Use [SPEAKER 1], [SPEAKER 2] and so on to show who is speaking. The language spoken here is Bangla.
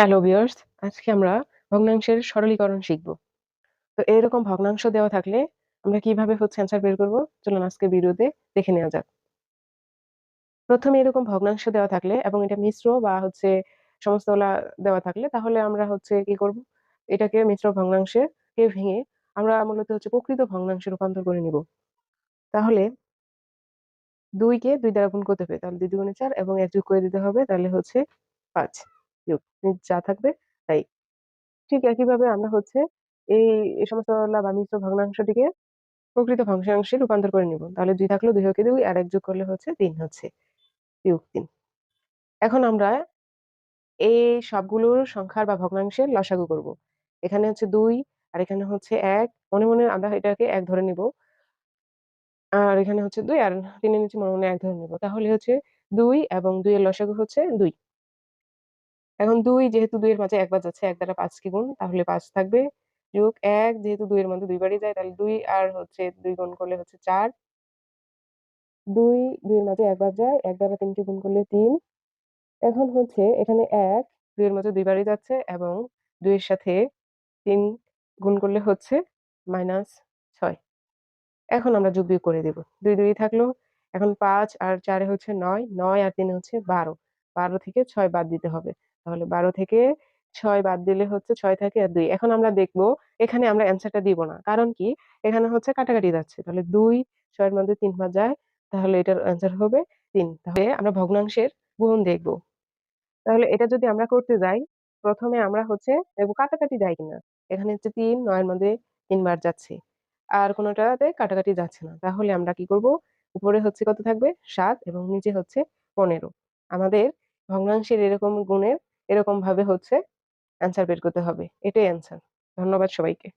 [SPEAKER 1] হ্যালো ভিউয়ার্স, আজকে আমরা ভগ্নাংশের সরলীকরণ শিখব। তো এরকম ভগ্নাংশ দেওয়া থাকলে আমরা কিভাবে অ্যান্সার বের করব? চলুন আজকে ভিডিওতে দেখে নেওয়া যাক। ১ম এ এরকম ভগ্নাংশ দেওয়া থাকলে এবং এটা মিশ্র বা সমস্তলা দেওয়া থাকলে তাহলে আমরা কি করব? এটাকে মিশ্র ভগ্নাংশে ভেঙে আমরা মূলত প্রকৃত ভগ্নাংশে রূপান্তর করে নিব। তাহলে ২ কে ২ দ্বারা গুণ করতে হবে। তাহলে ২ দুগুণে ৪ এবং ১ যোগ করে দিতে হবে। তাহলে ৫ যোগ যা থাকবে তাই। ঠিক একইভাবে আমরা এই সমস্তলা বা মিশ্র ভগ্নাংশটিকে প্রকৃত ভগ্নাংশে রূপান্তর করে নিব। তাহলে ২ থাকলো ২ কে ২ আর ১ যোগ করলে ৩ বিয়োগ ৩। এখন আমরা এই সবগুলোর সংখ্যার বা ভগ্নাংশের লসাগু করব। এখানে ২ আর এখানে ১। মনে, মনে আমরা এটাকে ১ ধরে নিব। আর এখানে ২ আর ৩ এর নিচে মনে, মনে ১ ধরে নিব। তাহলে ২ এবং ২ এর লসাগু ২। এখন ২ যেহেতু ২ এর মাঝে ১ বার যাচ্ছে ১ দ্বারা ৫ কে গুণ তাহলে ৫ থাকবে। যোগ ১ যেহেতু ২ এর মধ্যে ২ বারই যায় তাহলে ২ আর ২ গুণ করলে ৪। ২ এর মাঝে ১ বার যায়। ১ দ্বারা ৩ কে গুণ করলে ৩। এখন এখানে ১ ২ এর মাঝে ২ বারই যাচ্ছে এবং ২ এর সাথে ৩ গুণ করলে -৬। এখন আমরা যোগ বিয়োগ করে দেব। ২, ২ থাকলো। এখন ৫ আর ৪ এ ৯, ৯ আর ৩ এ ১২। ১২ থেকে ৬ বাদ দিতে হবে। তাহলে ১২ থেকে ৬ বাদ দিলে ৬ থাকে আর ২। এখন আমরা দেখব এখানে আমরা অ্যান্সারটা দিব না। কারণ কি? এখানে কাটাকাটি যাচ্ছে। তাহলে ২ ৬ এর মধ্যে ৩ বার যায়। তাহলে এটার অ্যান্সার হবে ৩। তাহলে আমরা ভগ্নাংশের গুণ দেখব। তাহলে এটা যদি আমরা করতে যাই, ১ম এ আমরা দেখব কাটাকাটি যায় কিনা। এখানে ৩, ৯ এর মধ্যে ৩ বার যাচ্ছে। আর কোনটাতে কাটাকাটি যাচ্ছে না। তাহলে আমরা কি করব? উপরে কত থাকবে? ৭ এবং নিচে ১৫। আমাদের ভগ্নাংশের এরকম গুণের এরকমভাবে অ্যান্সার বের করতে হবে। এটাই অ্যান্সার। ধন্যবাদ সবাইকে।